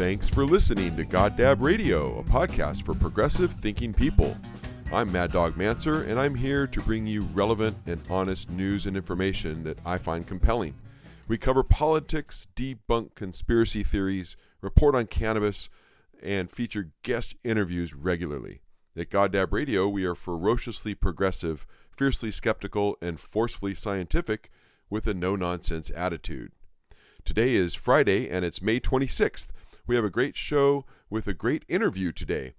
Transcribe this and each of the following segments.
Thanks for listening to Goddab Radio, a podcast for progressive thinking people. I'm Mad Dog Manser, and I'm here to bring you relevant and honest news and information that I find compelling. We cover politics, debunk conspiracy theories, report on cannabis, and feature guest interviews regularly. At Goddab Radio, we are ferociously progressive, fiercely skeptical, and forcefully scientific with a no-nonsense attitude. Today is Friday, and it's May 26th. We have a great show with a great interview today.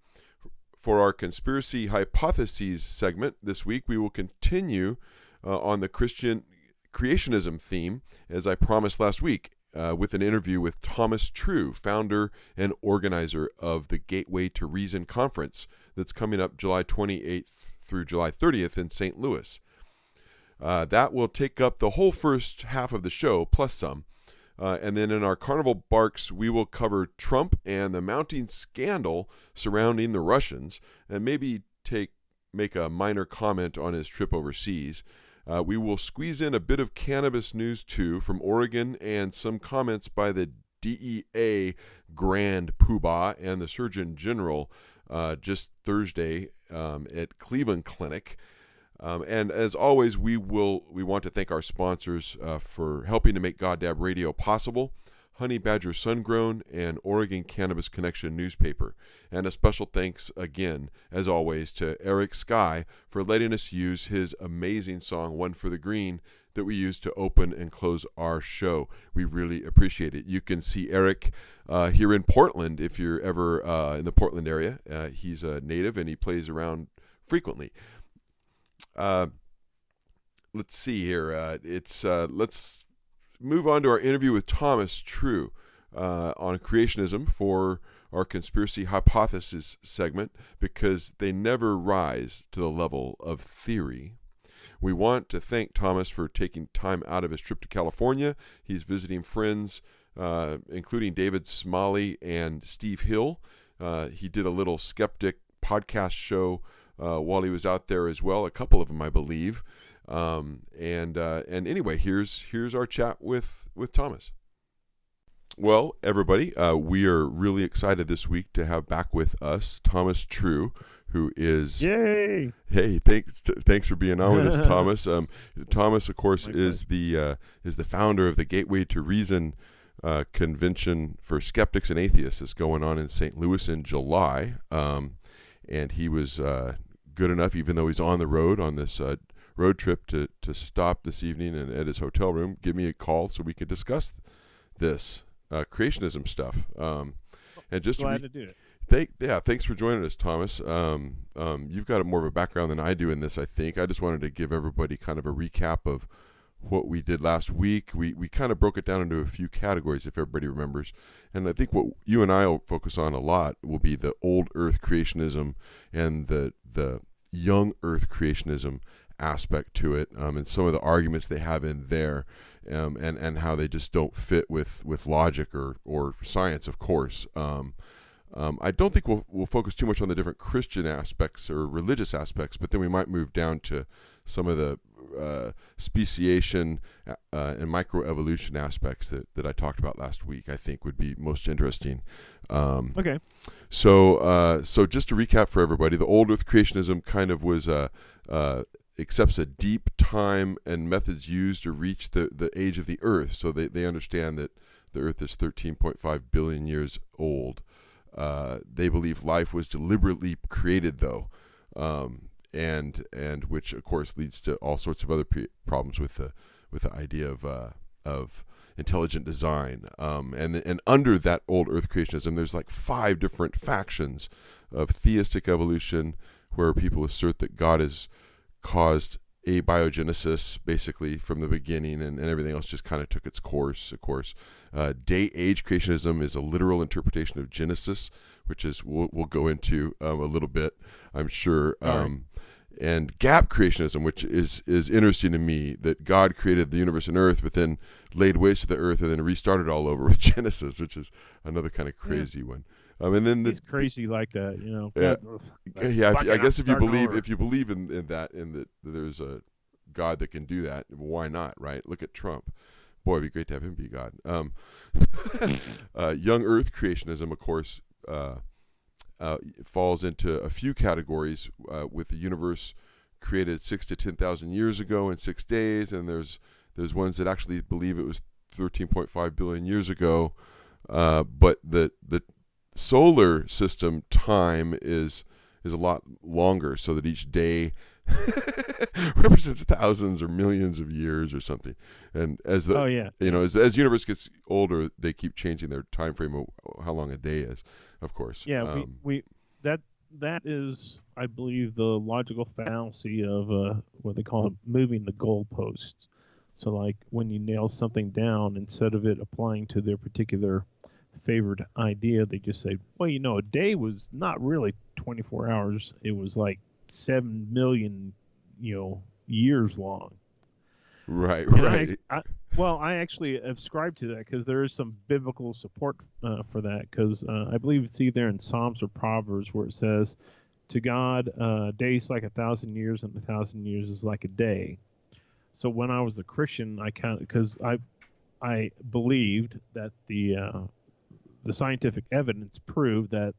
For our Conspiracy Hypotheses segment this week, we will continue on the Christian Creationism theme, as I promised last week, with an interview with Thomas True, founder and organizer of the Gateway to Reason Conference that's coming up July 28th through July 30th in St. Louis. That will take up the whole first half of the show, plus some. And then in our Carnival Barks, we will cover Trump and the mounting scandal surrounding the Russians, and maybe make a minor comment on his trip overseas. We will squeeze in a bit of cannabis news, too, from Oregon, and some comments by the DEA Grand Poobah and the Surgeon General just Thursday at Cleveland Clinic. And as always, we want to thank our sponsors for helping to make Goddab Radio possible, Honey Badger Sungrown and Oregon Cannabis Connection newspaper. And a special thanks again, as always, to Eric Sky for letting us use his amazing song, One for the Green, that we use to open and close our show. We really appreciate it. You can see Eric here in Portland if you're ever in the Portland area. He's a native and he plays around frequently. Let's see here. Let's move on to our interview with Thomas True on creationism for our Conspiracy Hypothesis segment, because they never rise to the level of theory. We want to thank Thomas for taking time out of his trip to California. He's visiting friends, including David Smalley and Steve Hill. He did a little skeptic podcast show while he was out there as well, a couple of them, I believe. And anyway, here's our chat with Thomas. Well, everybody, we are really excited this week to have back with us Thomas True, who is... Yay! Hey, thanks for being on with us, Thomas. Thomas, of course, is the founder of the Gateway to Reason convention for skeptics and atheists. It's going on in St. Louis in July. And he was good enough, even though he's on the road on this road trip, to stop this evening and at his hotel room, give me a call so we could discuss this creationism stuff. And just glad to do it. Thanks for joining us, Thomas. You've got more of a background than I do in this, I think. I just wanted to give everybody kind of a recap of what we did last week. We kind of broke it down into a few categories, if everybody remembers. And I think what you and I will focus on a lot will be the old earth creationism and the young earth creationism aspect to it, and some of the arguments they have in there, and how they just don't fit with logic or science, of course. I don't think we'll focus too much on the different Christian aspects or religious aspects, but then we might move down to some of the speciation and microevolution aspects that I talked about last week. I think would be most interesting. Okay. So just to recap for everybody, the old earth creationism kind of was accepts a deep time and methods used to reach the age of the earth. So they understand that the earth is 13.5 billion years old. They believe life was deliberately created, though, and which of course leads to all sorts of other problems with the idea of intelligent design. And under that old earth creationism, there's like 5 different factions of theistic evolution, where people assert that God has caused abiogenesis basically from the beginning, and everything else just kind of took its course, of course. Day-age creationism is a literal interpretation of Genesis, which is we'll go into a little bit, I'm sure. And gap creationism, which is interesting to me, that God created the universe and earth, but then laid waste to the earth and then restarted all over with Genesis, which is another kind of crazy one. And then he's crazy like that, you know. I guess if you believe in that there's a God that can do that, why not, right? Look at Trump. Boy, it'd be great to have him be God. Young Earth creationism, of course, falls into a few categories, with the universe created 6 to 10,000 years ago in 6 days, and there's ones that actually believe it was 13.5 billion years ago. But the solar system time is a lot longer, so that each day represents thousands or millions of years or something. And as the as universe gets older, they keep changing their time frame of how long a day is, of course. Yeah, that is, I believe, the logical fallacy of what they call moving the goalposts. So, like, when you nail something down, instead of it applying to their particular favored idea, they just say, well, a day was not really 24 hours. It was like 7 million, years long. Right, and right. I actually ascribe to that because there is some biblical support for that, because I believe it's either in Psalms or Proverbs where it says, to God, days like 1,000 years, and 1,000 years is like a day. So when I was a Christian, because I believed that the scientific evidence proved that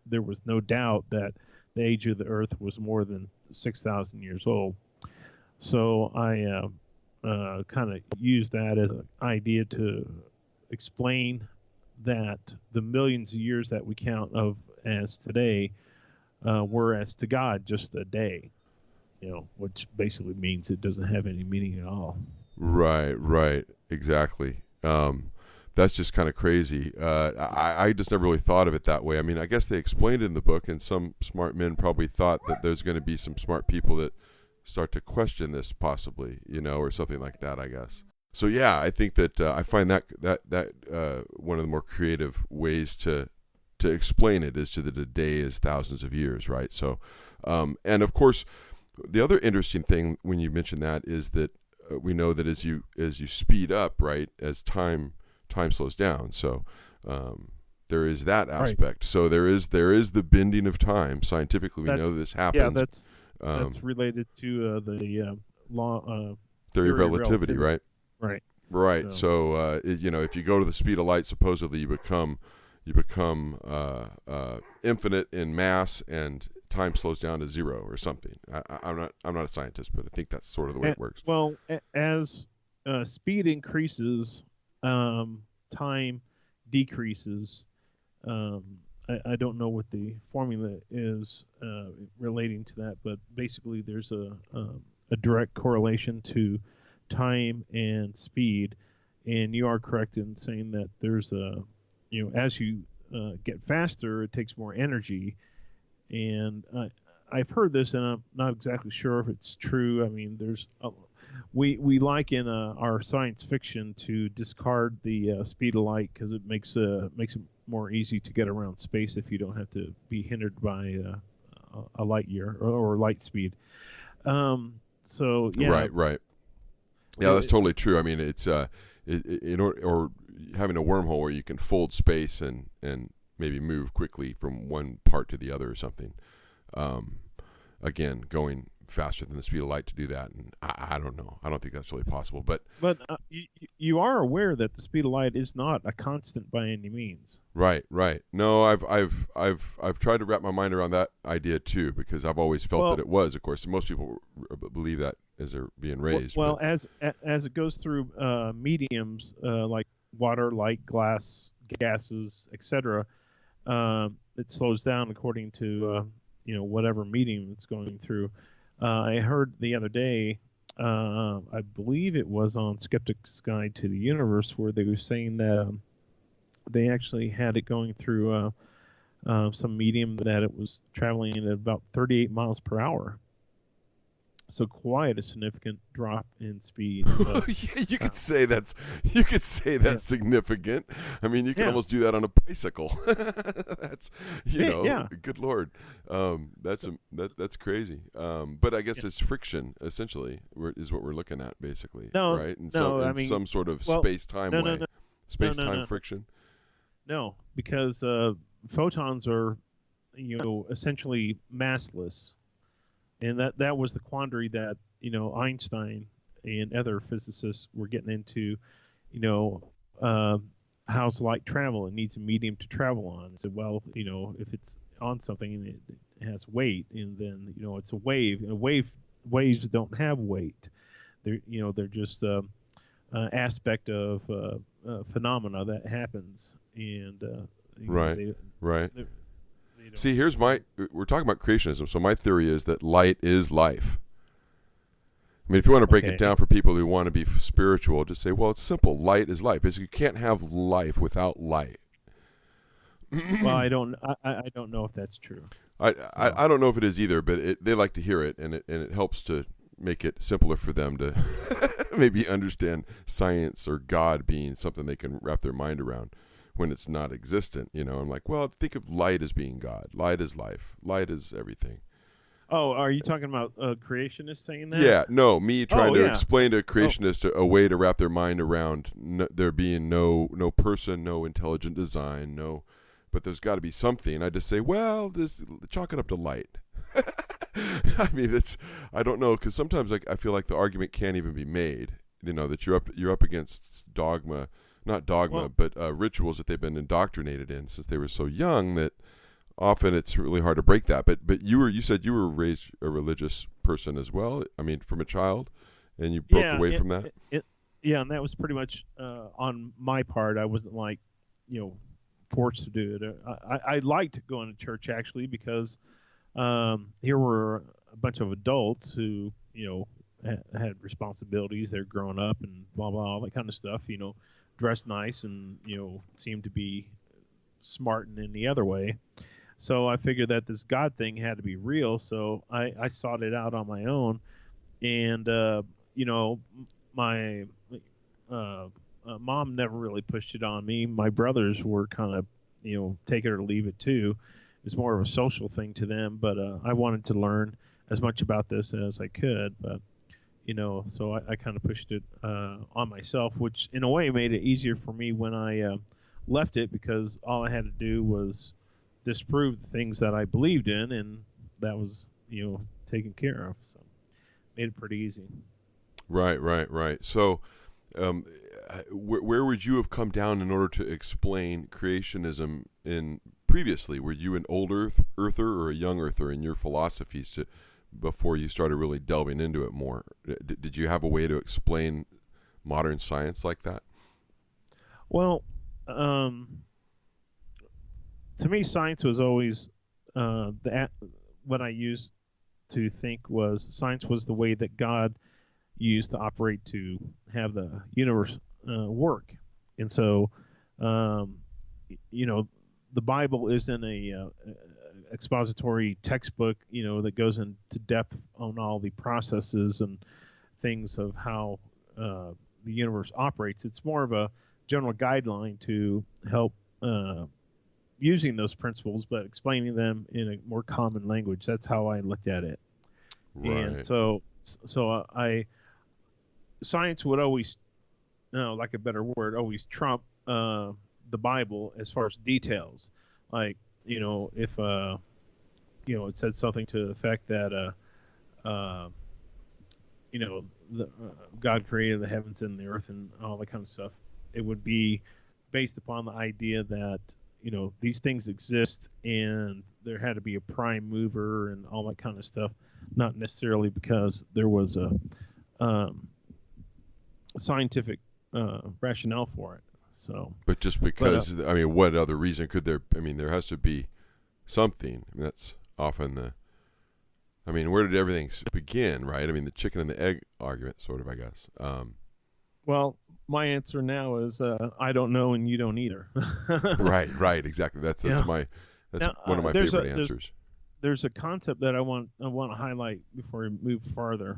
there was no doubt that the age of the Earth was more than 6,000 years old. So I kind of used that as an idea to explain that the millions of years that we count of as today were as to God just a day, which basically means it doesn't have any meaning at all. Right, exactly. That's just kind of crazy. I just never really thought of it that way. I mean, I guess they explained it in the book, and some smart men probably thought that there's going to be some smart people that start to question this, possibly, or something like that, I guess. So yeah, I think that I find that one of the more creative ways to explain it is to that a day is thousands of years, right? So, and of course, the other interesting thing when you mention that is that we know that as you speed up, right, as time slows down. So there is that aspect. Right. So there is the bending of time. Scientifically, we know this happens. Yeah, that's related to the law theory of relativity, right? Right. So if you go to the speed of light, supposedly you become infinite in mass, and time slows down to zero or something. I'm not a scientist, but I think that's sort of the way it works. Well, as speed increases, time decreases. I don't know what the formula is relating to that, but basically there's a direct correlation to time and speed. And you are correct in saying that there's as you get faster, it takes more energy. And I've heard this, and I'm not exactly sure if it's true. I mean, we like in our science fiction to discard the speed of light because it makes it more easy to get around space if you don't have to be hindered by a light year or light speed. So yeah, right. Yeah, that's totally true. I mean, it's or having a wormhole where you can fold space and maybe move quickly from one part to the other or something. Again, going faster than the speed of light to do that, and I don't know. I don't think that's really possible. But you are aware that the speed of light is not a constant by any means. Right. No, I've tried to wrap my mind around that idea too, because I've always felt that it was. Of course, most people believe that as they're being raised. Well, as it goes through mediums like water, light, glass, gases, etc., it slows down according to whatever medium it's going through. I heard the other day, I believe it was on Skeptic's Guide to the Universe, where they were saying that they actually had it going through some medium that it was traveling at about 38 miles per hour. So quite a significant drop in speed. Yeah, you could say that's significant. I mean, you can almost do that on a bicycle. That's good Lord, that's crazy. But I guess it's friction essentially is what we're looking at basically, right? And some sort of space-time way, space-time friction. No, because photons are essentially massless. And that was the quandary that Einstein and other physicists were getting into, you know, how's light travel? It needs a medium to travel on. So, well, if it's on something and it has weight, and then it's a wave. And waves don't have weight. They're just aspect of phenomena that happens, and Right. they, Right. they don't. See, we're talking about creationism. So my theory is that light is life. I mean, if you want to break it Okay. down for people who want to be spiritual, just say, well, it's simple. Light is life. Because you can't have life without light. Well, I don't know if that's true. I don't know if it is either, but they like to hear it, and it helps to make it simpler for them to maybe understand science or God being something they can wrap their mind around when it's not existent. I'm like, well, think of light as being God. Light is life. Light is everything. Oh, are you talking about creationists saying that? Yeah, no, me trying Oh, to yeah. explain to creationists a way to wrap their mind around there being no person, no intelligent design, but there's got to be something. I just say, well, chalk it up to light. I mean, I don't know, because sometimes I feel like the argument can't even be made. That you're up against dogma, not dogma, Well, but rituals that they've been indoctrinated in since they were so young that often it's really hard to break that. But you said you were raised a religious person as well. I mean, from a child, and you broke yeah, away from that. yeah, and that was pretty much on my part. I wasn't forced to do it. I liked going to church actually because here were a bunch of adults who had responsibilities. They're growing up and blah blah all that kind of stuff. Dressed nice and seemed to be smart in any other way. So I figured that this God thing had to be real. So I sought it out on my own, and my mom never really pushed it on me. My brothers were kind of take it or leave it too. It's more of a social thing to them, but I wanted to learn as much about this as I could. But so I kind of pushed it on myself, which in a way made it easier for me when I left it, because all I had to do was disprove the things that I believed in, and that was taken care of. So made it pretty easy. Right. So, where would you have come down in order to explain creationism previously? Were you an old earther or a young earther in your philosophies before you started really delving into it more? Did you have a way to explain modern science like that? Well, to me, science was always what I used to think was science was the way that God used to operate to have the universe work. And so, um, the Bible isn't a expository textbook, that goes into depth on all the processes and things of how the universe operates. It's more of a general guideline to help using those principles, but explaining them in a more common language. That's how I looked at it. And Right. so science would always, like a better word, always trump the Bible as far as details. Like, if it said something to the effect that God created the heavens and the earth and all that kind of stuff, it would be based upon the idea that these things exist and there had to be a prime mover and all that kind of stuff, not necessarily because there was a scientific rationale for it. So, But just because, I mean, what other reason could there? I mean, there has to be something. I mean, that's often I mean, where did everything begin, right? I mean, the chicken and the egg argument, sort of, I guess. well, my answer now is I don't know and you don't either. Right, exactly. That's Yeah. that's Now, one of my favorite answers. There's a concept that I want to highlight before we move farther.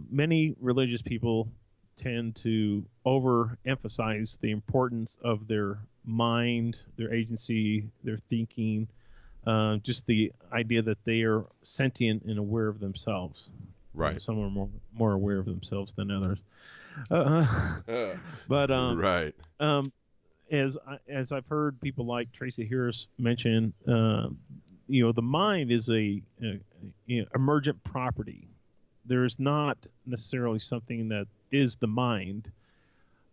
Many religious people tend to overemphasize the importance of their mind, their agency, their thinking, just the idea that they are sentient and aware of themselves. Right. Some are more aware of themselves than others. But Right. as I've heard people like Tracy Harris mention, the mind is a emergent property. There is not necessarily something that is the mind.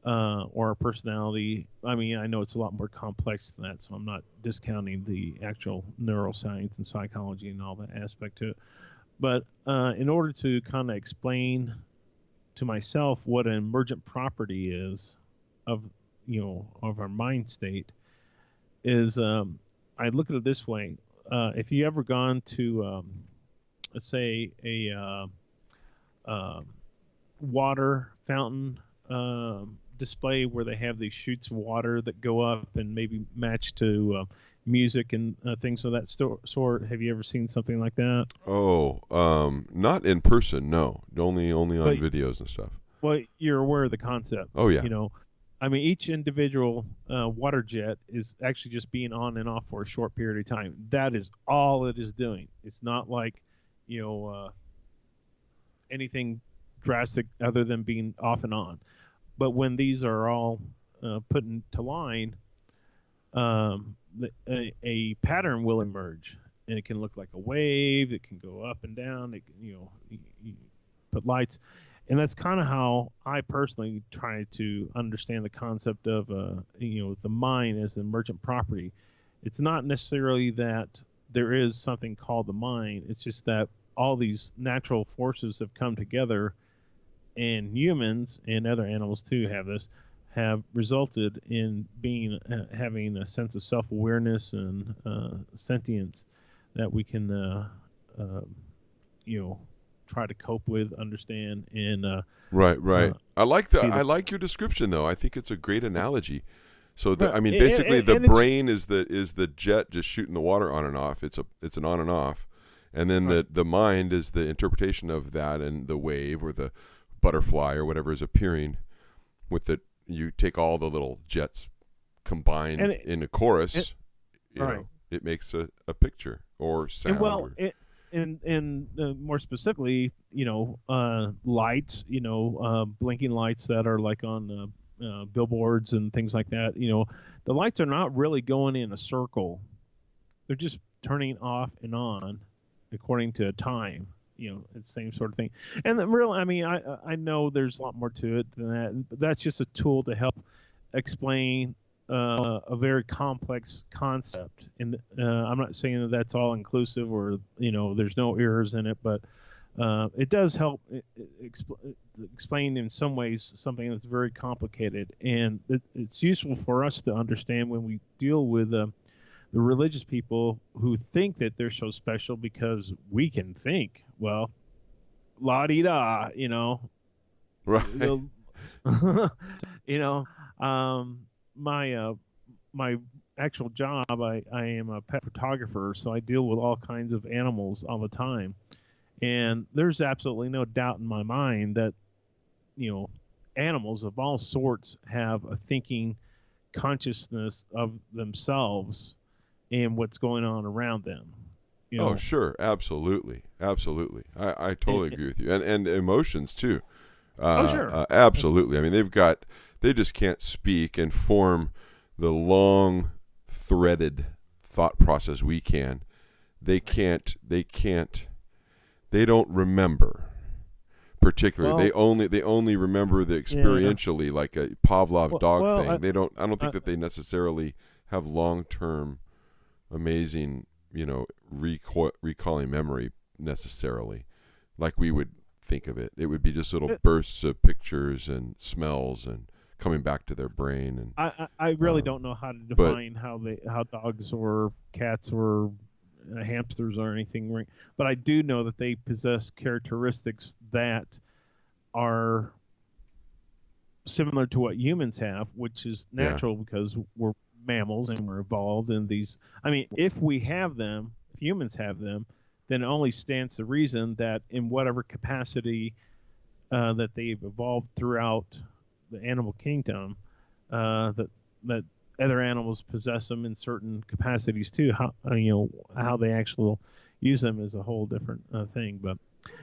or a personality. I mean, I know it's a lot more complex than that, so I'm not discounting the actual neuroscience and psychology and all that aspect to it. But in order to kind of explain to myself what an emergent property is of of our mind state, is I look at it this way: if you ever gone to let's say a uh, water fountain display where they have these chutes of water that go up and maybe match to music and things of that sort. Have you ever seen something like that? Oh, not in person, no. Only on But videos and stuff. well, you're aware of the concept. Oh yeah. I mean, each individual water jet is actually just being on and off for a short period of time. That is all it is doing. It's not like, anything drastic other than being off and on. But when these are all put into line, a pattern will emerge, and it can look like a wave. It can go up and down. It can, you put lights, and that's kind of how I personally try to understand the concept of the mind as an emergent property. It's not necessarily that there is something called the mind. It's just that all these natural forces have come together, and humans and other animals too have resulted in having a sense of self-awareness and sentience that we can try to cope with, understand, and Right. I like your description though. I think it's a great analogy. So I mean, and- basically, and- the and it's- brain is the jet just shooting the water on and off. It's an on and off, and then Right. the mind is the interpretation of that and the wave or the butterfly or whatever is appearing. You take all the little jets combined in a chorus. Right. It makes a picture or sound. And well, more specifically, lights, blinking lights that are like on billboards and things like that. The lights are not really going in a circle; they're just turning off and on according to time. It's the same sort of thing. And really, I mean, I know there's a lot more to it than that, but that's just a tool to help explain a very complex concept. And I'm not saying that that's all inclusive or there's no errors in it, but it does help explain in some ways something that's very complicated, and it's useful for us to understand when we deal with the religious people who think that they're so special because we can think. Well, la-di-da, Right. My actual job, I am a pet photographer, so I deal with all kinds of animals all the time. And there's absolutely no doubt in my mind that, animals of all sorts have a thinking consciousness of themselves and what's going on around them. Oh, sure. Absolutely. I totally agree with you. And emotions too. Sure. Absolutely. I mean, they just can't speak and form the long threaded thought process we can. They don't remember particularly. Well, they only remember the experientially, like a Pavlov dog thing. I don't think that they necessarily have long-term amazing, recalling memory necessarily like we would think of it. It would be just little bursts of pictures and smells and coming back to their brain. And I really don't know how to define how dogs or cats or hamsters or anything, but I do know that they possess characteristics that are similar to what humans have, which is natural because we're mammals and we're evolved in these. I mean, if humans have them, then it only stands to reason that in whatever capacity that they've evolved throughout the animal kingdom, that other animals possess them in certain capacities too. How they actually use them is a whole different thing. But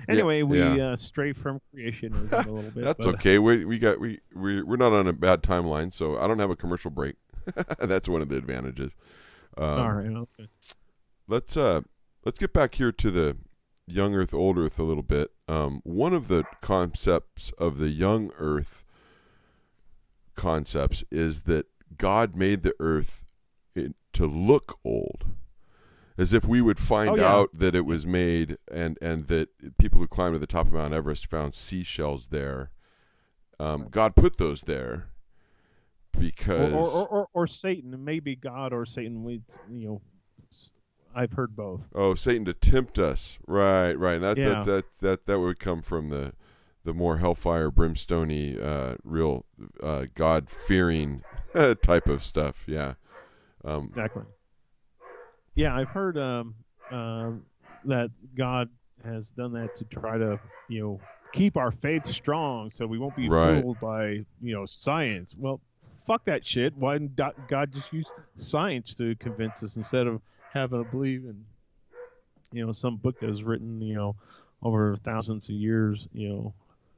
anyway, we stray from creationism a little bit. That's okay. We're not on a bad timeline, so I don't have a commercial break. That's one of the advantages. All right. Okay. Let's get back here to the young Earth, old Earth a little bit. One of the concepts of the young Earth concepts is that God made the earth to look old, as if we would find out that it was made, and that people who climbed to the top of Mount Everest found seashells there. God put those there because or Satan, maybe God or Satan. I've heard both. Oh, Satan to tempt us, right? Yeah. That would come from the more hellfire, brimstony, real God fearing type of stuff. Yeah. Exactly. Yeah, I've heard that God has done that to try to, keep our faith strong, so we won't be Right. fooled by, science. Well, fuck that shit. Why didn't God just use science to convince us instead of having to believe in, some book that was written, over thousands of years,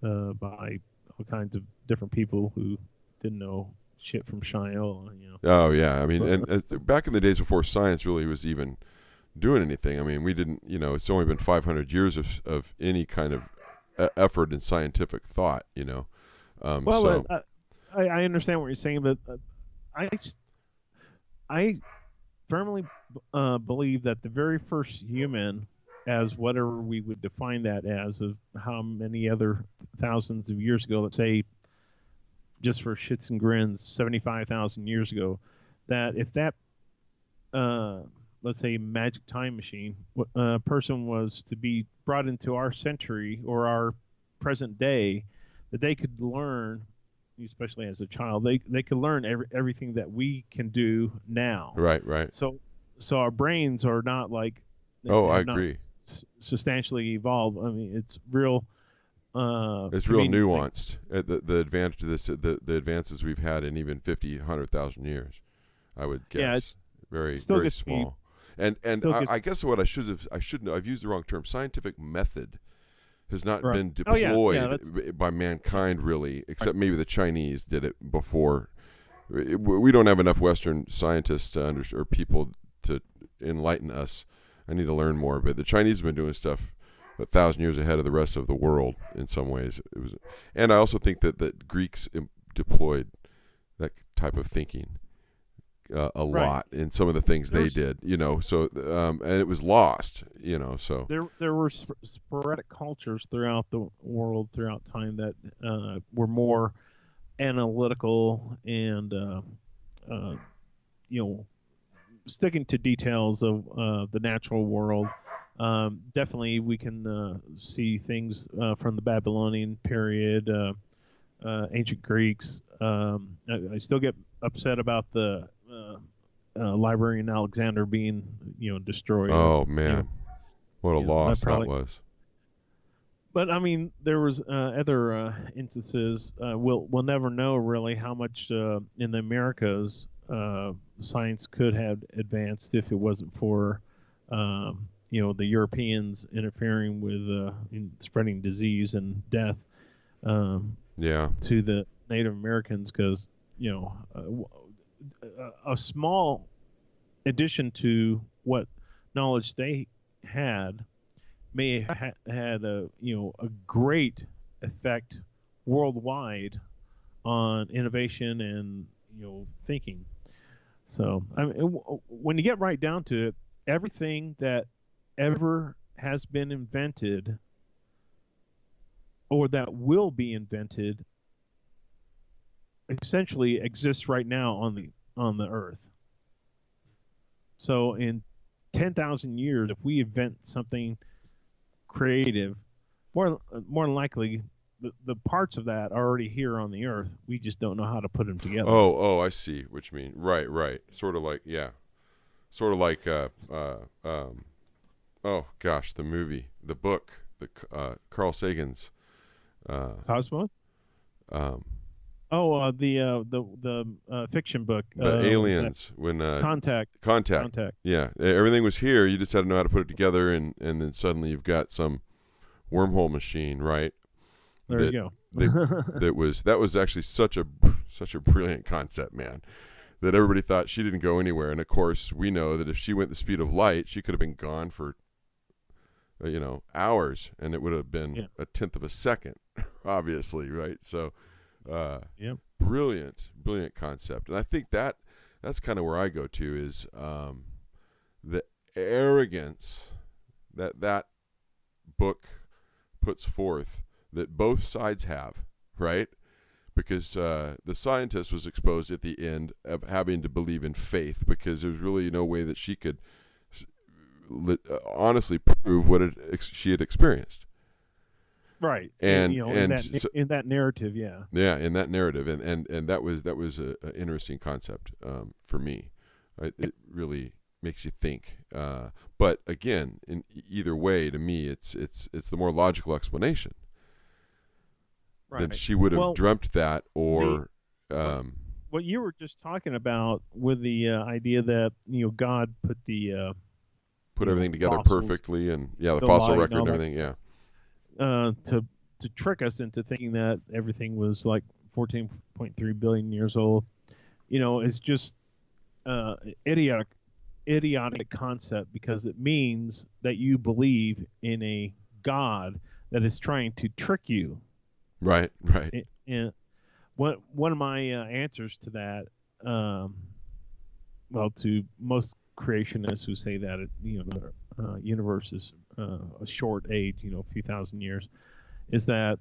by all kinds of different people who didn't know shit from Shiloh, Oh yeah, I mean, and back in the days before science really was even doing anything. I mean, we didn't, it's only been 500 years of any kind of effort in scientific thought, Well, I understand what you're saying, but I firmly believe that the very first human, as whatever we would define that as, of how many other thousands of years ago, let's say, just for shits and grins, 75,000 years ago, that if that, let's say, magic time machine person was to be brought into our century or our present day, that they could learn, especially as a child, they could learn everything that we can do now. Right. So our brains are not like. Oh, I agree. Substantially evolved. I mean, it's real. It's real nuanced. The advantage to this, the advances we've had in even 50, 100,000 years, I would guess. Yeah, it's very very small. And I guess what I should know. I've used the wrong term. Scientific method has not been deployed by mankind really, except maybe the Chinese did it before. We don't have enough Western scientists or people to enlighten us. I need to learn more. But the Chinese have been doing stuff 1,000 years ahead of the rest of the world in some ways. And I also think that Greeks deployed that type of thinking a lot in some of the things they did, so and it was lost, so there were sporadic cultures throughout the world throughout time that were more analytical and sticking to details of the natural world. Definitely we can see things from the Babylonian period, ancient Greeks. I still get upset about the library in Alexander being, destroyed. Oh man, what a loss that was. But I mean, there was other instances. We'll never know really how much in the Americas science could have advanced if it wasn't for the Europeans interfering with in spreading disease and death to the Native Americans, because a small addition to what knowledge they had may have had a great effect worldwide on innovation and thinking. So I mean, when you get right down to it, everything that ever has been invented or that will be invented essentially exists right now on the earth. So in 10,000 years, if we invent something creative, more than likely the parts of that are already here on the earth. We just don't know how to put them together. Oh, I see what you mean. Right. Sort of like oh gosh, the movie, the book, Carl Sagan's Cosmos. The fiction book. The aliens when Contact. Yeah, everything was here. You just had to know how to put it together, and then suddenly you've got some wormhole machine, right? There you go. that was actually such a brilliant concept, man. That everybody thought she didn't go anywhere, and of course we know that if she went the speed of light, she could have been gone for hours, and it would have been a tenth of a second, obviously, right? So Yep. Brilliant concept. And I think that's kind of where I go to is the arrogance that book puts forth that both sides have, right? Because the scientist was exposed at the end of having to believe in faith because there's really no way that she could honestly prove what she had experienced. Right. And in that narrative, yeah. Yeah, in that narrative, and that was an interesting concept for me. It really makes you think. But again, in either way, to me, it's the more logical explanation. Right. Then she would have dreamt that, or what you were just talking about with the idea that God put the put everything together fossils, perfectly, and the fossil record and everything, to trick us into thinking that everything was like 14.3 billion years old, is just idiotic concept because it means that you believe in a God that is trying to trick you. Right. And one of my answers to that, to most creationists who say that the universe is a short age, a few thousand years, is that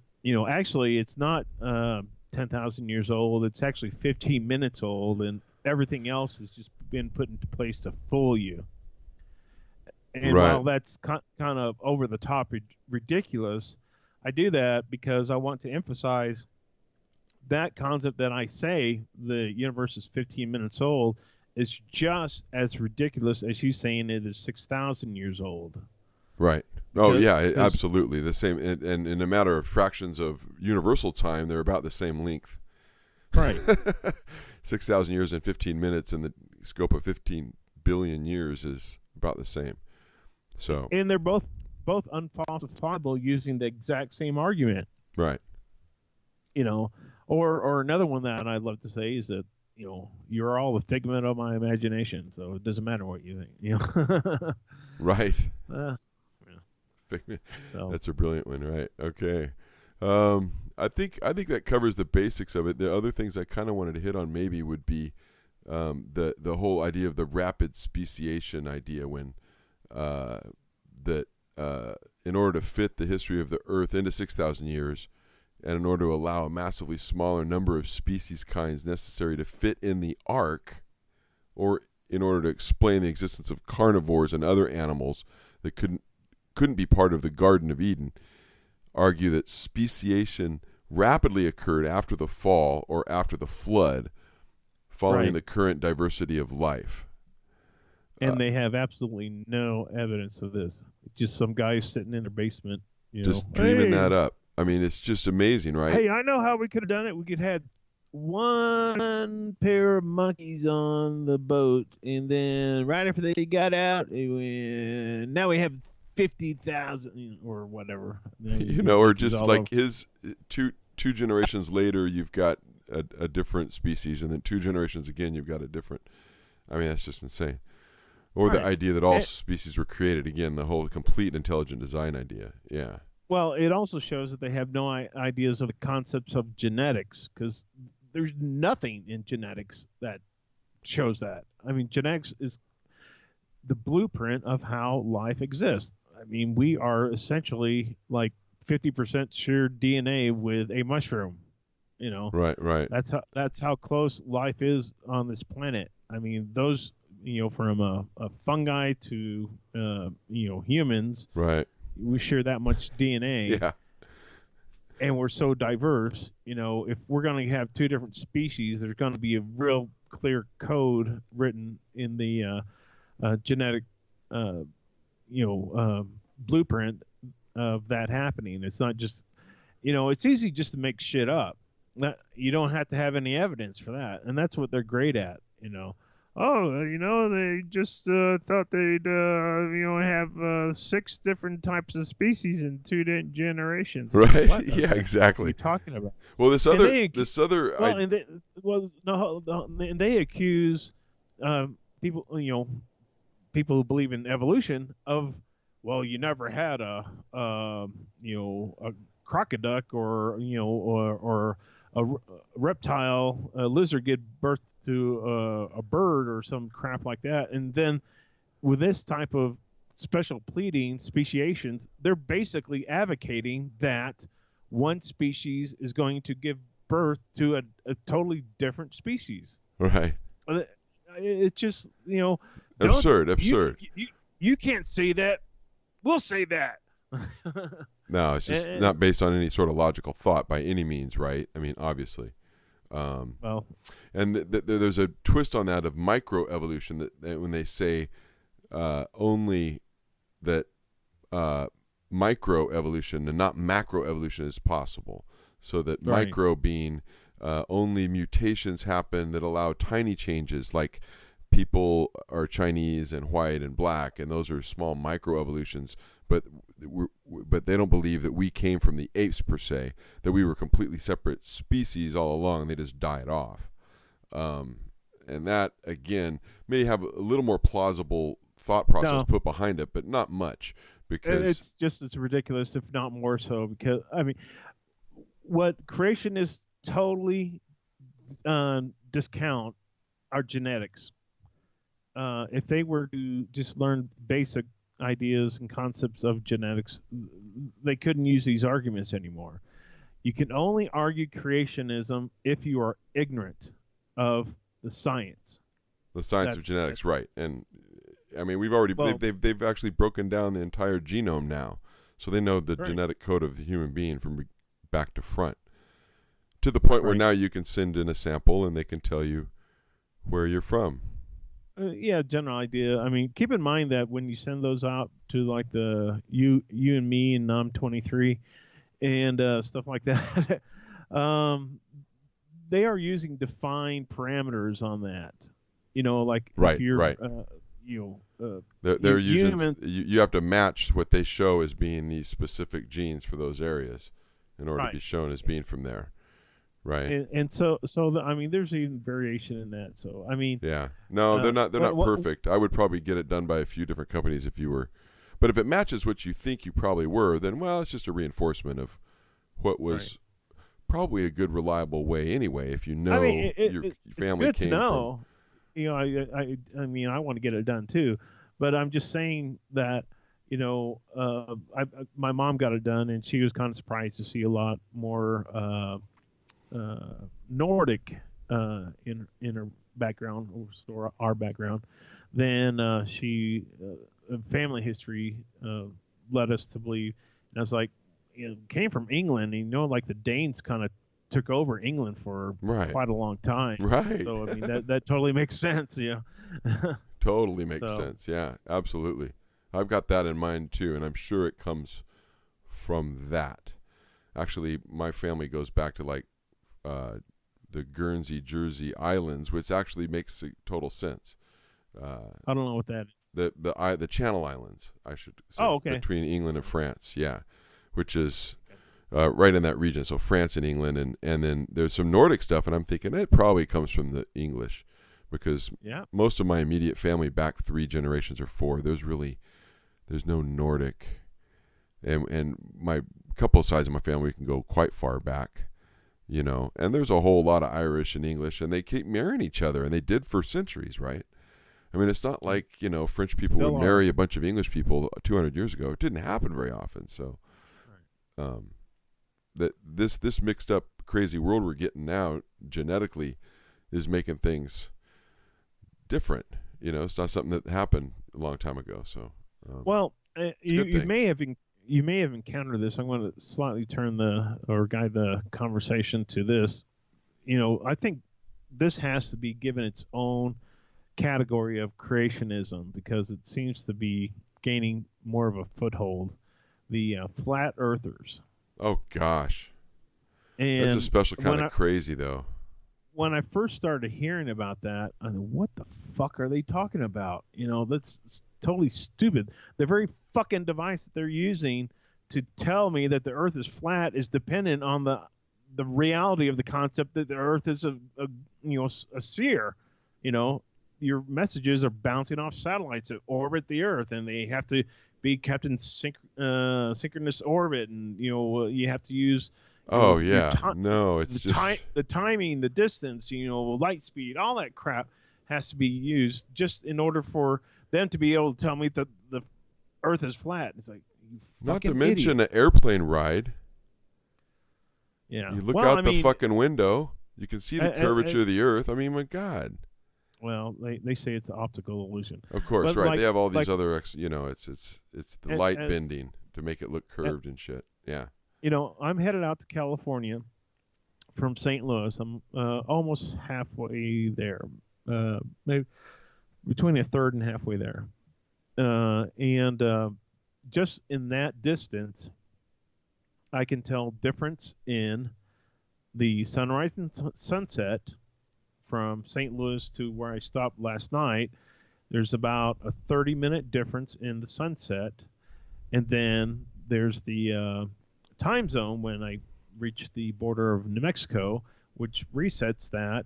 actually it's not 10,000 years old. It's actually 15 minutes old, and everything else has just been put into place to fool you. And while that's kind of over the top ridiculous, I do that because I want to emphasize that concept that I say the universe is 15 minutes old is just as ridiculous as you saying it is 6,000 years old. Right. Absolutely. The same. And in a matter of fractions of universal time, they're about the same length. Right. 6,000 years and 15 minutes in the scope of 15 billion years is about the same. So. And they're both unfalsifiable using the exact same argument. Right. Or another one that I'd love to say is that, you're all a figment of my imagination, so it doesn't matter what you think. Right. Figment. So. That's a brilliant one, right? Okay. I think that covers the basics of it. The other things I kind of wanted to hit on maybe would be the whole idea of the rapid speciation idea, when in order to fit the history of the Earth into 6,000 years, and in order to allow a massively smaller number of species kinds necessary to fit in the ark, or in order to explain the existence of carnivores and other animals that couldn't be part of the Garden of Eden, argue that speciation rapidly occurred after the fall or after the flood, following the current diversity of life. And they have absolutely no evidence of this. Just some guy sitting in their basement, just dreaming that up. I mean, it's just amazing, right? Hey, I know how we could have done it. We could have had one pair of monkeys on the boat, and then right after they got out, now we have 50,000 or whatever. Or just like his two generations later, you've got a different species, and then 2 generations again, you've got a different. I mean, that's just insane. Or the idea that all species were created. Again, the whole complete intelligent design idea. Yeah. Well, it also shows that they have no ideas of the concepts of genetics, because there's nothing in genetics that shows that. I mean, genetics is the blueprint of how life exists. I mean, we are essentially like 50% shared DNA with a mushroom. Right. That's how close life is on this planet. I mean, those from a fungi to humans. Right. We share that much DNA. Yeah. And we're so diverse. If we're going to have 2 different species, there's going to be a real clear code written in the genetic blueprint of that happening. It's not just, it's easy just to make shit up. You don't have to have any evidence for that. And that's what they're great at, they just thought they'd, have 6 different types of species in 2 generations. Right. What? Yeah, exactly. What are you talking about? Well, and they accuse people, people who believe in evolution of, well, you never had a crocoduck or reptile, a lizard, give birth to a bird or some crap like that, and then with this type of special pleading speciations, they're basically advocating that one species is going to give birth to a totally different species. Right. It's just, Absurd. You can't say that. We'll say that. No, it's just not based on any sort of logical thought by any means, right? I mean, obviously. Well, and there's a twist on that of microevolution that when they say only that microevolution and not macroevolution is possible, so that right. micro being only mutations happen that allow tiny changes, like people are Chinese and white and black, and those are small microevolutions, but they don't believe that we came from the apes per se, that we were completely separate species all along, and they just died off. And that, again, may have a little more plausible thought process put behind it, but not much, because it's just as ridiculous, if not more so, because, I mean, what creationists totally discount are genetics. If they were to just learn basic ideas and concepts of genetics, they couldn't use these arguments anymore. You can only argue creationism if you are ignorant of the science. The science of genetics, right? And I mean, they've actually broken down the entire genome now, so they know the genetic code of the human being from back to front, to the point where now you can send in a sample and they can tell you where you're from. Yeah, general idea. I mean, keep in mind that when you send those out to like the you and me and I'm 23 and stuff like that, they are using defined parameters on that. Like if you're, they're using. You have to match what they show as being these specific genes for those areas in order to be shown as being from there. Right. And so I mean, there's even variation in that. So I mean, yeah, no, they're not perfect. I would probably get it done by a few different companies if you were, but if it matches what you think you probably were, then well, it's just a reinforcement of what was probably a good, reliable way anyway. If you know your family came from. I mean, I want to get it done too, but I'm just saying that my mom got it done, and she was kind of surprised to see a lot more. Nordic in her background, or our background, then she family history led us to believe. And I was like, came from England, and like the Danes kind of took over England for quite a long time. Right. So I mean that totally makes sense, Totally makes sense. Yeah, absolutely. I've got that in mind too, and I'm sure it comes from that. Actually, my family goes back to like the Guernsey, Jersey Islands, which actually makes total sense. I don't know what that is. The Channel Islands, I should say, between England and France, which is right in that region. So France and England, and then there's some Nordic stuff, and I'm thinking it probably comes from the English, because most of my immediate family back 3 generations or 4, there's no Nordic, and my couple of sides of my family can go quite far back. And there's a whole lot of Irish and English, and they keep marrying each other, and they did for centuries, right? I mean, it's not like, French people would marry a bunch of English people 200 years ago. It didn't happen very often. So that this mixed up crazy world we're getting now genetically is making things different. It's not something that happened a long time ago. So you may have encountered this. I'm going to slightly guide the conversation to this. I think this has to be given its own category of creationism, because it seems to be gaining more of a foothold. The flat earthers. Oh gosh, and that's a special kind of crazy, though. When I first started hearing about that, I thought, what the fuck are they talking about? That's totally stupid. The very fucking device that they're using to tell me that the Earth is flat is dependent on the reality of the concept that the Earth is a sphere. Your messages are bouncing off satellites that orbit the Earth, and they have to be kept in synchronous orbit, and you have to use Oh yeah, no, it's just the timing, the distance, light speed, all that crap has to be used just in order for them to be able to tell me that the Earth is flat. It's like, you not fucking to mention idiot. an airplane ride. Yeah. You look Well, out I the mean, fucking window, you can see the curvature of the Earth. I mean, my God. well, they say it's an optical illusion. Of course, But right? They have all these like, other, it's the light as, bending to make it look curved and shit. Yeah. I'm headed out to California from St. Louis. I'm almost halfway there, maybe between a third and halfway there. And just in that distance, I can tell difference in the sunrise and sunset from St. Louis to where I stopped last night. There's about a 30-minute difference in the sunset, and then there's the time zone when I reach the border of New Mexico, which resets that,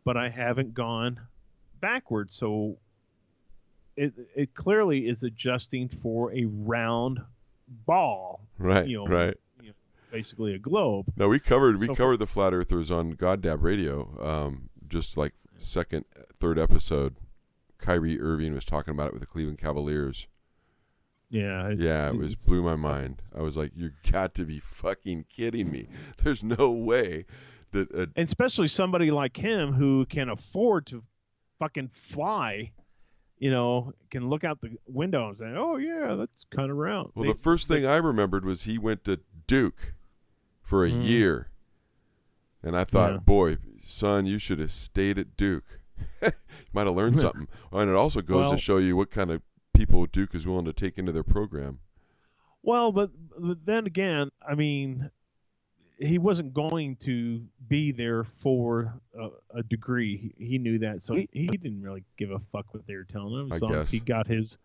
but I haven't gone backwards. So it clearly is adjusting for a round ball, Right, right. Basically a globe. No, we covered the flat earthers on Goddab Radio. Just like third episode, Kyrie Irving was talking about it with the Cleveland Cavaliers. Yeah, it blew my mind. I was like, you got to be fucking kidding me. There's no way that and especially somebody like him who can afford to fucking fly, can look out the window and say, oh yeah, that's kind of round. Well, the first thing I remembered was he went to Duke for a year. And I thought, boy, son, you should have stayed at Duke. You might have learned something. And it also goes to show you what kind of people Duke is willing to take into their program. Well, but then again, I mean, he wasn't going to be there for a degree. He knew that, so he didn't really give a fuck what they were telling him. As long as he got his,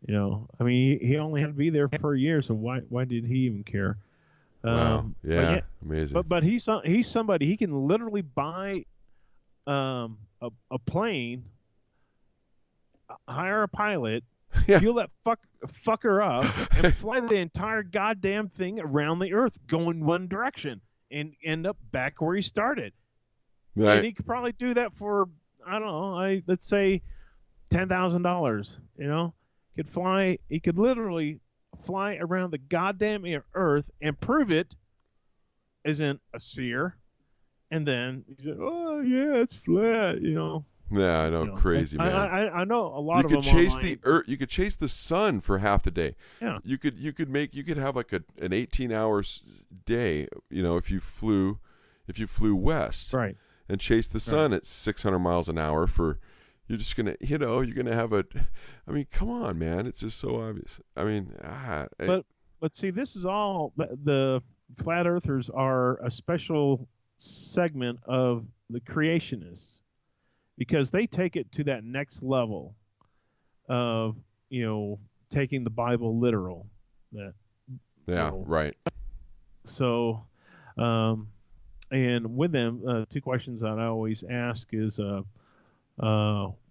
I mean, he only had to be there for a year, so why did he even care? Wow, amazing. But he's somebody, he can literally buy a plane, hire a pilot, fuel that fucker up, and fly the entire goddamn thing around the Earth, going one direction, and end up back where he started. Right. And he could probably do that for, I don't know, let's say $10,000. He could literally fly around the goddamn Earth and prove it isn't a sphere, and then he said, "Oh yeah, it's flat," Yeah, I know, crazy man. I know a lot of them. You could chase the Earth. You could chase the sun for half the day. Yeah. You could have like an 18-hour day. If you flew west. Right. And chase the sun at 600 miles an hour for. You're just gonna, you're gonna have a. I mean, come on, man! It's just so obvious. I mean, but see, this is all the flat earthers are a special segment of the creationists, because they take it to that next level of taking the Bible literal. Right. So, and with them, two questions that I always ask is.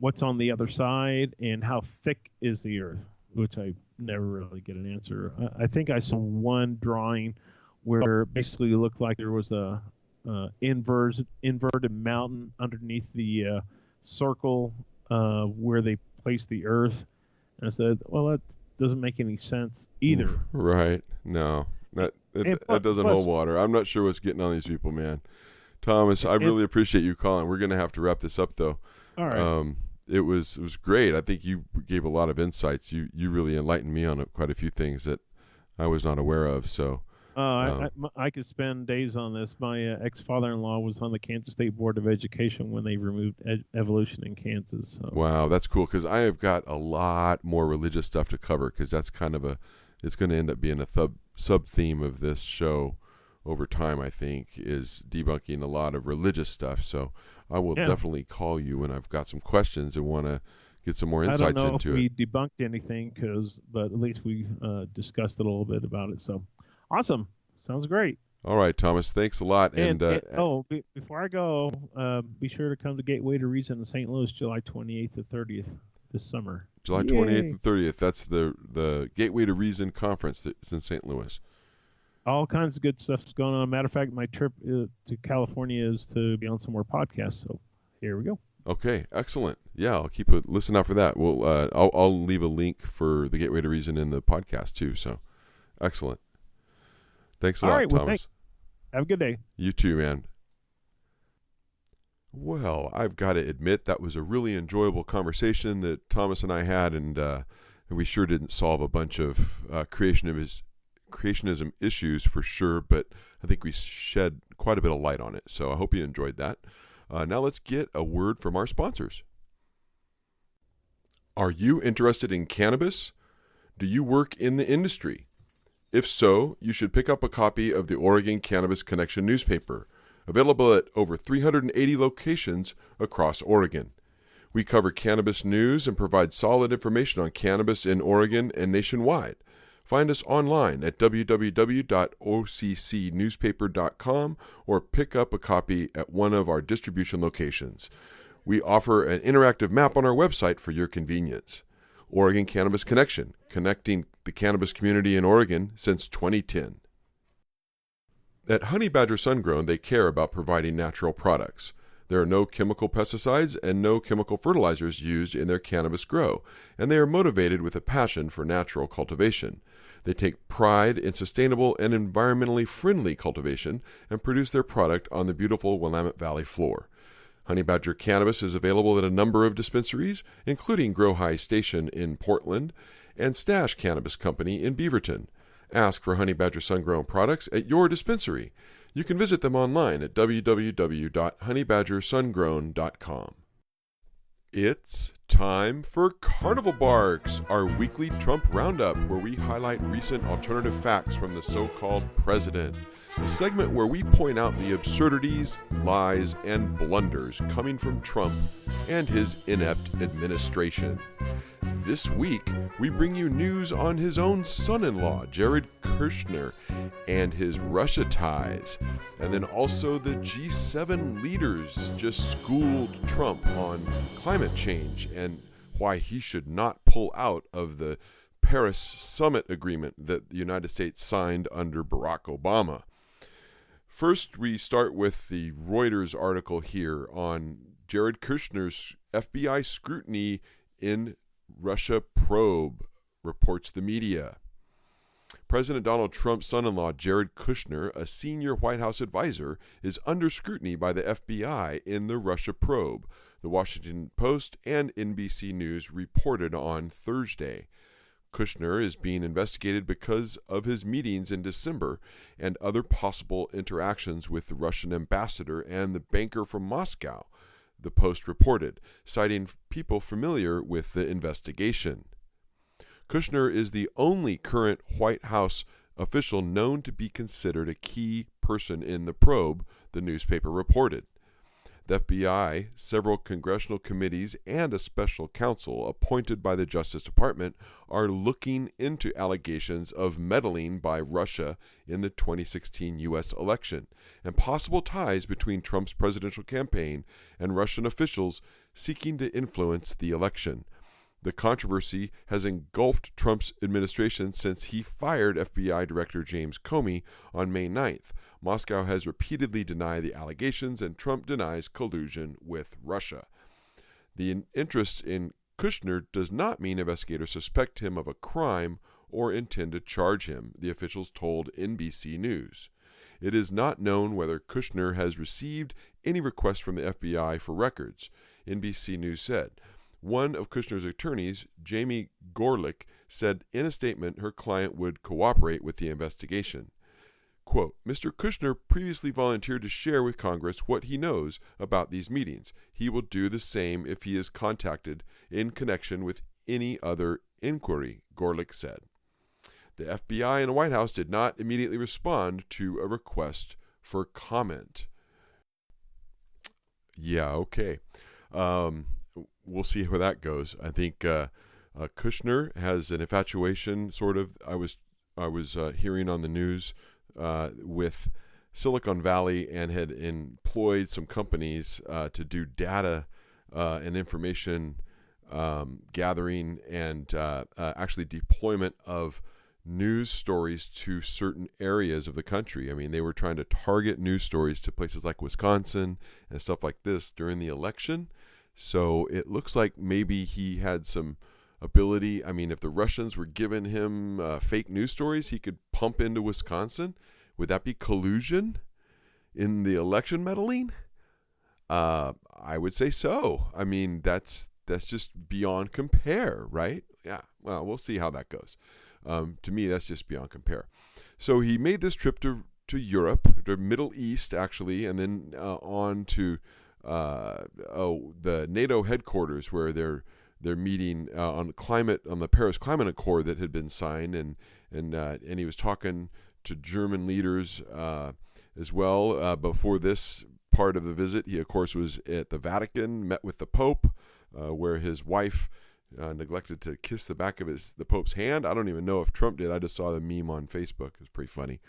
What's on the other side, and how thick is the Earth, which I never really get an answer. I think I saw one drawing where it basically looked like there was a inverted mountain underneath the circle where they placed the Earth. And I said, well, that doesn't make any sense either. Right. No, that doesn't hold water. I'm not sure what's getting on these people, man. Thomas, I really appreciate you calling. We're going to have to wrap this up, though. All right. It was great. I think you gave a lot of insights. You really enlightened me on quite a few things that I was not aware of. So I could spend days on this. My ex-father-in-law was on the Kansas State Board of Education when they removed evolution in Kansas. So. Wow, that's cool, because I have got a lot more religious stuff to cover, because that's kind of it's going to end up being a sub-theme of this show over time, I think, is debunking a lot of religious stuff. So I will definitely call you when I've got some questions and want to get some more insights into it. I don't know if we debunked anything, but at least we discussed a little bit about it. So awesome. Sounds great. All right, Thomas. Thanks a lot. Before I go, be sure to come to Gateway to Reason in St. Louis, July 28th to 30th this summer. July 28th and 30th. That's the Gateway to Reason conference that's in St. Louis. All kinds of good stuff's going on. Matter of fact, my trip to California is to be on some more podcasts. So here we go. Okay, excellent. Yeah, I'll keep a listen out for that. I'll leave a link for the Gateway to Reason in the podcast too. So, excellent. Thanks a All lot, right. Well, Thomas. thanks. Have a good day. You too, man. Well, I've got to admit that was a really enjoyable conversation that Thomas and I had, and we sure didn't solve a bunch of creationism issues for sure, but I think we shed quite a bit of light on it. So I hope you enjoyed that. Now let's get a word from our sponsors. Are you interested in cannabis? Do you work in the industry? If so, you should pick up a copy of the Oregon Cannabis Connection newspaper, available at over 380 locations across Oregon. We cover cannabis news and provide solid information on cannabis in Oregon and nationwide. Find us online at www.occnewspaper.com or pick up a copy at one of our distribution locations. We offer an interactive map on our website for your convenience. Oregon Cannabis Connection, connecting the cannabis community in Oregon since 2010. At Honey Badger Sungrown, they care about providing natural products. There are no chemical pesticides and no chemical fertilizers used in their cannabis grow, and they are motivated with a passion for natural cultivation. They take pride in sustainable and environmentally friendly cultivation and produce their product on the beautiful Willamette Valley floor. Honey Badger Cannabis is available at a number of dispensaries, including Grow High Station in Portland and Stash Cannabis Company in Beaverton. Ask for Honey Badger Sungrown products at your dispensary. You can visit them online at www.honeybadgersungrown.com. It's time for Carnival Barks, our weekly Trump roundup where we highlight recent alternative facts from the so-called president. A segment where we point out the absurdities, lies, and blunders coming from Trump and his inept administration. This week, we bring you news on his own son-in-law, Jared Kushner, and his Russia ties. And then also the G7 leaders just schooled Trump on climate change and why he should not pull out of the Paris Summit agreement that the United States signed under Barack Obama. First, we start with the Reuters article here on Jared Kushner's FBI scrutiny in Russia probe, reports the media. President Donald Trump's son-in-law, Jared Kushner, a senior White House advisor, is under scrutiny by the FBI in the Russia probe, the Washington Post and NBC News reported on Thursday. Kushner is being investigated because of his meetings in December and other possible interactions with the Russian ambassador and the banker from Moscow, the Post reported, citing people familiar with the investigation. Kushner is the only current White House official known to be considered a key person in the probe, the newspaper reported. The FBI, several congressional committees, and a special counsel appointed by the Justice Department are looking into allegations of meddling by Russia in the 2016 U.S. election and possible ties between Trump's presidential campaign and Russian officials seeking to influence the election. The controversy has engulfed Trump's administration since he fired FBI Director James Comey on May 9th. Moscow has repeatedly denied the allegations, and Trump denies collusion with Russia. The interest in Kushner does not mean investigators suspect him of a crime or intend to charge him, the officials told NBC News. It is not known whether Kushner has received any requests from the FBI for records, NBC News said. One of Kushner's attorneys, Jamie Gorelick, said in a statement her client would cooperate with the investigation. Quote, Mr. Kushner previously volunteered to share with Congress what he knows about these meetings. He will do the same if he is contacted in connection with any other inquiry, Gorelick said. The FBI and the White House did not immediately respond to a request for comment. Yeah, okay. We'll see where that goes. I think Kushner has an infatuation, sort of. I was hearing on the news with Silicon Valley and had employed some companies to do data and information gathering and actually deployment of news stories to certain areas of the country. I mean, they were trying to target news stories to places like Wisconsin and stuff like this during the election. So it looks like maybe he had some ability. I mean, if the Russians were giving him fake news stories, he could pump into Wisconsin. Would that be collusion in the election meddling? I would say so. I mean, that's just beyond compare, right? Yeah. Well, we'll see how that goes. To me, that's just beyond compare. So he made this trip to Europe, to Middle East, actually, and then on to the NATO headquarters where they're meeting on the Paris Climate Accord that had been signed, and he was talking to German leaders as well. Before this part of the visit, he of course was at the Vatican, met with the Pope, where his wife neglected to kiss the back of the Pope's hand. I don't even know if Trump did. I just saw the meme on Facebook. It was pretty funny.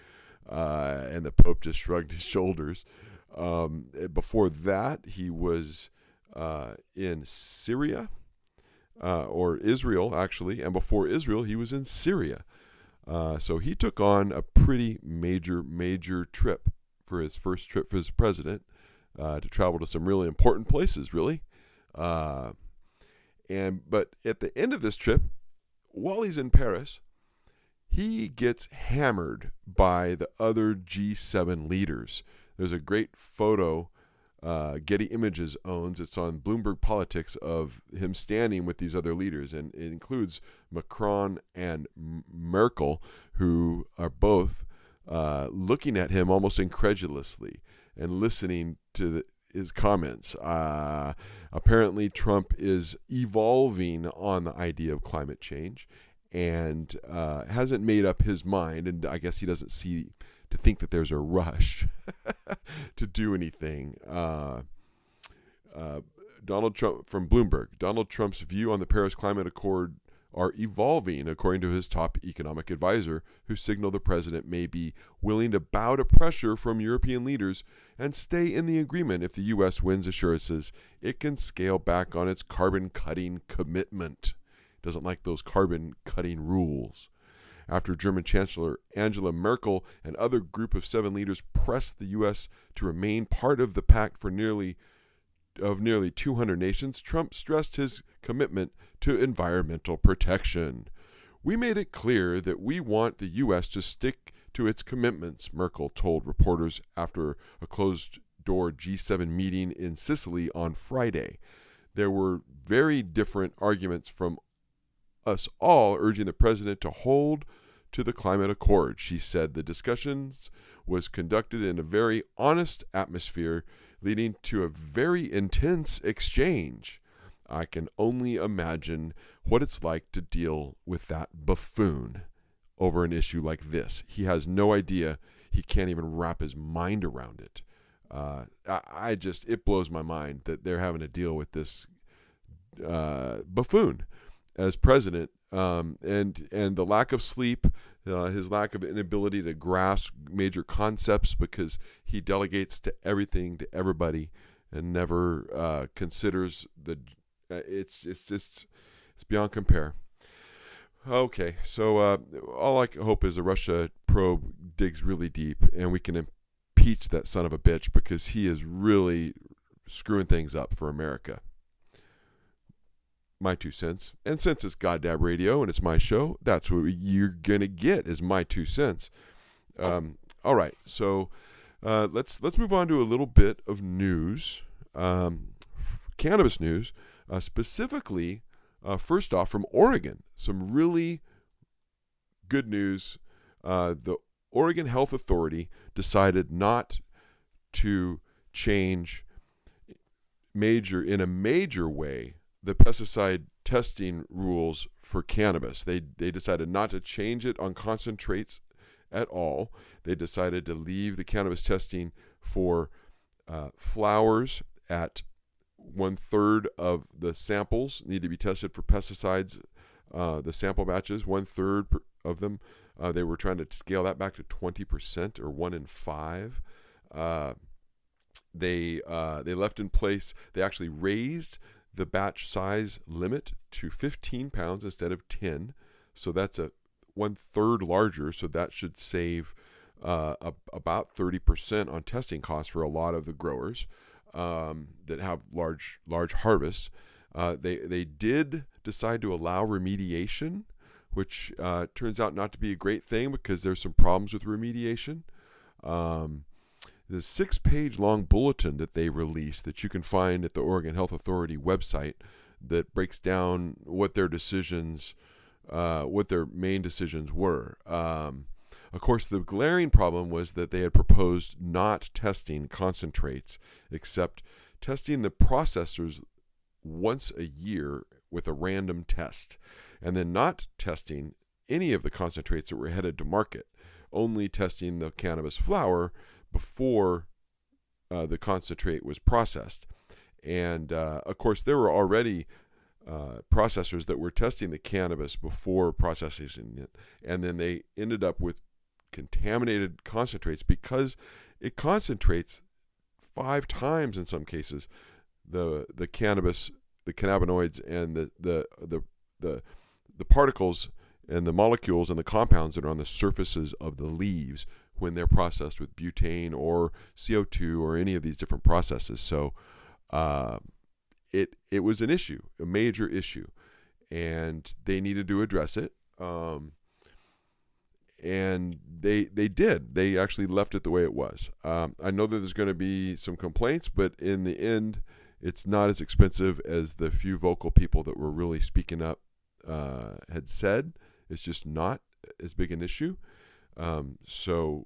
And the Pope just shrugged his shoulders. Before that, he was in Syria, or Israel, actually. And before Israel, he was in Syria. So he took on a pretty major trip for his first trip for his president, to travel to some really important places, really. But at the end of this trip, while he's in Paris, he gets hammered by the other G7 leaders. There's a great photo Getty Images owns. It's on Bloomberg Politics of him standing with these other leaders, and it includes Macron and Merkel, who are both looking at him almost incredulously and listening to his comments. Apparently, Trump is evolving on the idea of climate change and hasn't made up his mind, and I guess he doesn't think that there's a rush to do anything. Donald Trump, from Bloomberg, Donald Trump's view on the Paris Climate Accord are evolving, according to his top economic advisor, who signaled the president may be willing to bow to pressure from European leaders and stay in the agreement if the U.S. wins assurances it can scale back on its carbon-cutting commitment. Doesn't like those carbon-cutting rules. After German Chancellor Angela Merkel and other group of 7 leaders pressed the U.S. to remain part of the pact for nearly 200 nations, Trump stressed his commitment to environmental protection. We made it clear that we want the U.S. to stick to its commitments, Merkel told reporters after a closed-door G7 meeting in Sicily on Friday. There were very different arguments from us all urging the president to hold to the climate accord, she said. The discussions was conducted in a very honest atmosphere, leading to a very intense exchange. I can only imagine what it's like to deal with that buffoon over an issue like this. He has no idea. He can't even wrap his mind around it. It blows my mind that they're having to deal with this buffoon as president, and the lack of sleep, his lack of inability to grasp major concepts because he delegates to everything to everybody and never considers it's beyond compare. Okay, so all I hope is a Russia probe digs really deep and we can impeach that son of a bitch, because he is really screwing things up for America. My 2 cents. And since it's Goddab Radio and it's my show, that's what you're going to get is my 2 cents. All right, so let's move on to a little bit of news, cannabis news, specifically, first off, from Oregon. Some really good news. The Oregon Health Authority decided not to change in a major way the pesticide testing rules for cannabis. They decided not to change it on concentrates at all. They decided to leave the cannabis testing for flowers at 1/3 of the samples need to be tested for pesticides. The sample batches, 1/3 of them. They were trying to scale that back to 20% or 1 in 5. They left in place. They actually raised the batch size limit to 15 pounds instead of 10. So that's a 1/3 larger, so that should save about 30% on testing costs for a lot of the growers that have large harvests. They did decide to allow remediation, which turns out not to be a great thing because there's some problems with remediation. The 6-page long bulletin that they released that you can find at the Oregon Health Authority website that breaks down what their decisions, what their main decisions were. Of course, the glaring problem was that they had proposed not testing concentrates, except testing the processors once a year with a random test, and then not testing any of the concentrates that were headed to market, only testing the cannabis flower before the concentrate was processed. And of course, there were already processors that were testing the cannabis before processing it, and then they ended up with contaminated concentrates because it concentrates 5 times in some cases the cannabis, the cannabinoids, and the particles and the molecules and the compounds that are on the surfaces of the leaves when they're processed with butane or CO2 or any of these different processes. So it was an issue, a major issue, and they needed to address it. And they did. They actually left it the way it was. I know that there's going to be some complaints, but in the end, it's not as expensive as the few vocal people that were really speaking up had said. It's just not as big an issue. So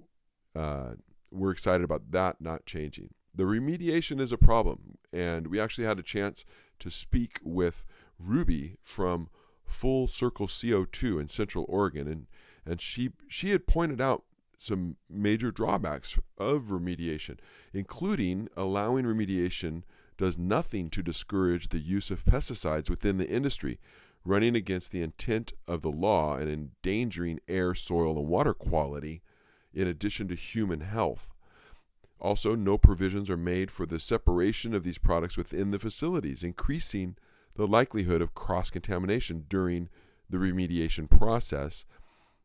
we're excited about that not changing. The remediation is a problem, and we actually had a chance to speak with Ruby from Full Circle CO2 in Central Oregon, and she had pointed out some major drawbacks of remediation, including allowing remediation does nothing to discourage the use of pesticides within the industry, running against the intent of the law and endangering air, soil, and water quality, in addition to human health. Also, no provisions are made for the separation of these products within the facilities, increasing the likelihood of cross-contamination during the remediation process.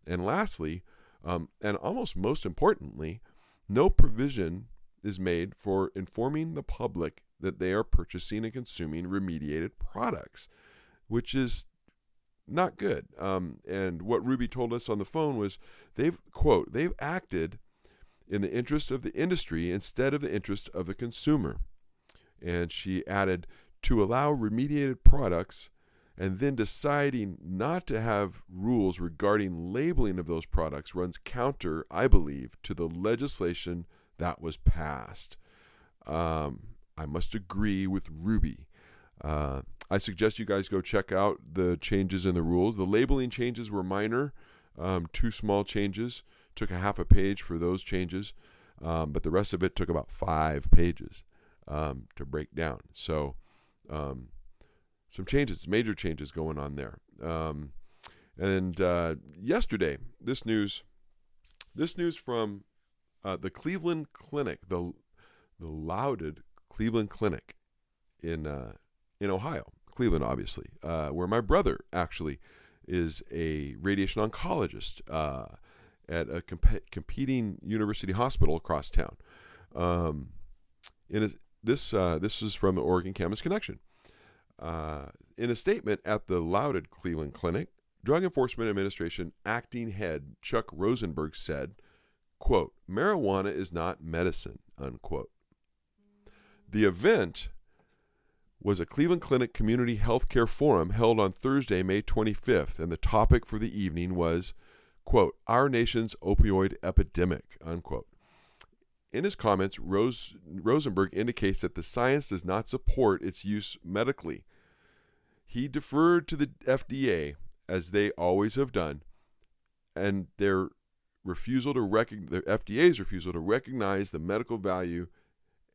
And lastly, and almost most importantly, no provision is made for informing the public that they are purchasing and consuming remediated products, which is not good. And what Ruby told us on the phone was they've acted in the interest of the industry instead of the interest of the consumer. And she added, to allow remediated products and then deciding not to have rules regarding labeling of those products runs counter, I believe, to the legislation that was passed. I must agree with Ruby. I suggest you guys go check out the changes in the rules. The labeling changes were minor, 2 small changes. Took a half a page for those changes, but the rest of it took about 5 pages to break down. So some changes, major changes going on there. And yesterday, this news from the Cleveland Clinic, the lauded Cleveland Clinic in Ohio, Cleveland, obviously, where my brother actually is a radiation oncologist at a competing university hospital across town. This is from the Oregon Cannabis Connection. In a statement at the lauded Cleveland Clinic, Drug Enforcement Administration acting head Chuck Rosenberg said, quote, marijuana is not medicine, unquote. The event was a Cleveland Clinic Community Healthcare Forum held on Thursday, May 25th, and the topic for the evening was, quote, our nation's opioid epidemic, unquote. In his comments, Rosenberg indicates that the science does not support its use medically. He deferred to the FDA, as they always have done, and the FDA's refusal to recognize the medical value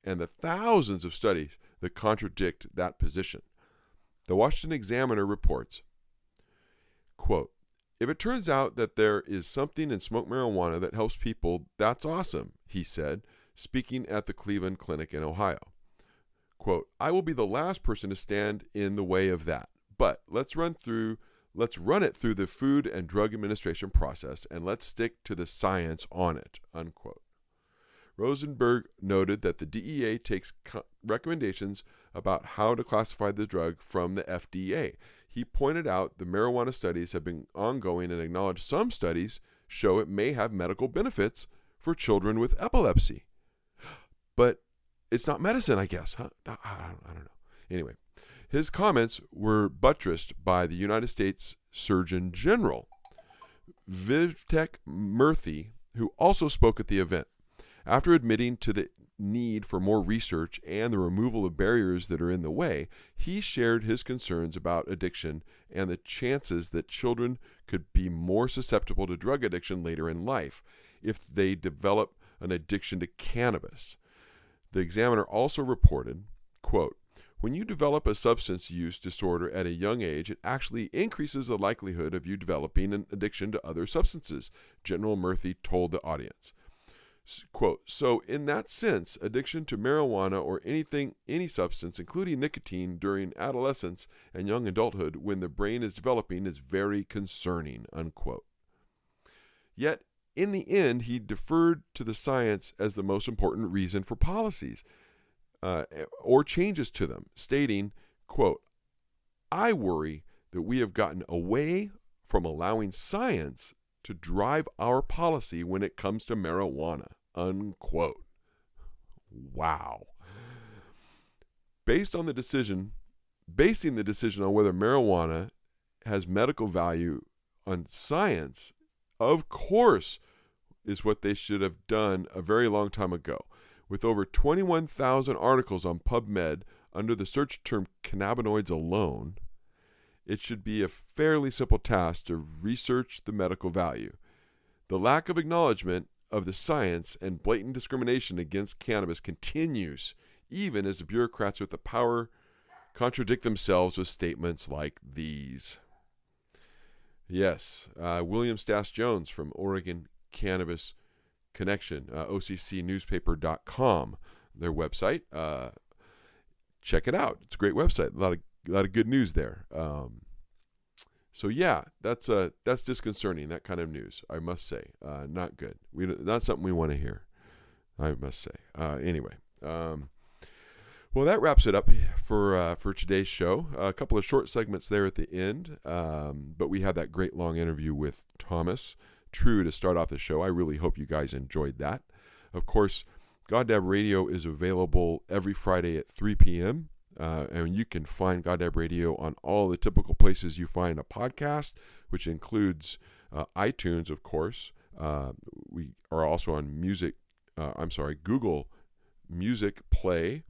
and the thousands of studies that contradict that position. The Washington Examiner reports, quote, if it turns out that there is something in smoked marijuana that helps people, that's awesome, he said, speaking at the Cleveland Clinic in Ohio. Quote, I will be the last person to stand in the way of that, but let's run through Let's run it through the Food and Drug Administration process and let's stick to the science on it, unquote. Rosenberg noted that the DEA takes recommendations about how to classify the drug from the FDA. He pointed out the marijuana studies have been ongoing and acknowledged some studies show it may have medical benefits for children with epilepsy. But it's not medicine, I guess. Huh? I don't know. Anyway, his comments were buttressed by the United States Surgeon General, Vivek Murthy, who also spoke at the event. After admitting to the need for more research and the removal of barriers that are in the way, he shared his concerns about addiction and the chances that children could be more susceptible to drug addiction later in life if they develop an addiction to cannabis. The Examiner also reported, quote, "When you develop a substance use disorder at a young age, it actually increases the likelihood of you developing an addiction to other substances," General Murthy told the audience. Quote, "So in that sense, addiction to marijuana or any substance, including nicotine, during adolescence and young adulthood when the brain is developing is very concerning," unquote. Yet, in the end, he deferred to the science as the most important reason for policies or changes to them, stating, quote, "I worry that we have gotten away from allowing science to drive our policy when it comes to marijuana," unquote. Wow. Basing the decision on whether marijuana has medical value on science, of course, is what they should have done a very long time ago. With over 21,000 articles on PubMed under the search term cannabinoids alone, it should be a fairly simple task to research the medical value. The lack of acknowledgement of the science and blatant discrimination against cannabis continues, even as the bureaucrats with the power contradict themselves with statements like these. Yes, William Stass Jones from Oregon Cannabis Connection, OCCnewspaper.com, their website. Check it out. It's a great website. A lot of good news there. So yeah, that's disconcerting, that kind of news, I must say. Not good. Not something we want to hear, I must say. Anyway, well, that wraps it up for today's show. A couple of short segments there at the end, but we had that great long interview with Thomas True to start off the show. I really hope you guys enjoyed that. Of course, Goddab Radio is available every Friday at 3 p.m., and you can find Goddab Radio on all the typical places you find a podcast, which includes iTunes, of course. We are also on Google Music Play.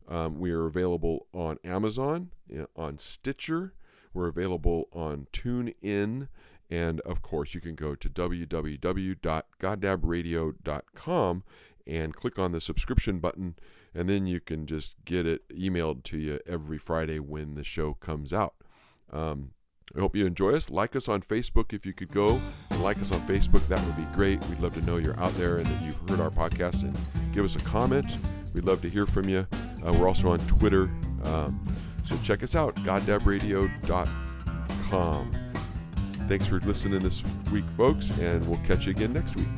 We are available on Amazon, on Stitcher. We're available on TuneIn. And, of course, you can go to www.goddabradio.com and click on the subscription button, and then you can just get it emailed to you every Friday when the show comes out. I hope you enjoy us. Like us on Facebook if you could go and like us on Facebook. That would be great. We'd love to know you're out there and that you've heard our podcast, and give us a comment. We'd love to hear from you. We're also on Twitter. So check us out, goddabradio.com. Thanks for listening this week, folks, and we'll catch you again next week.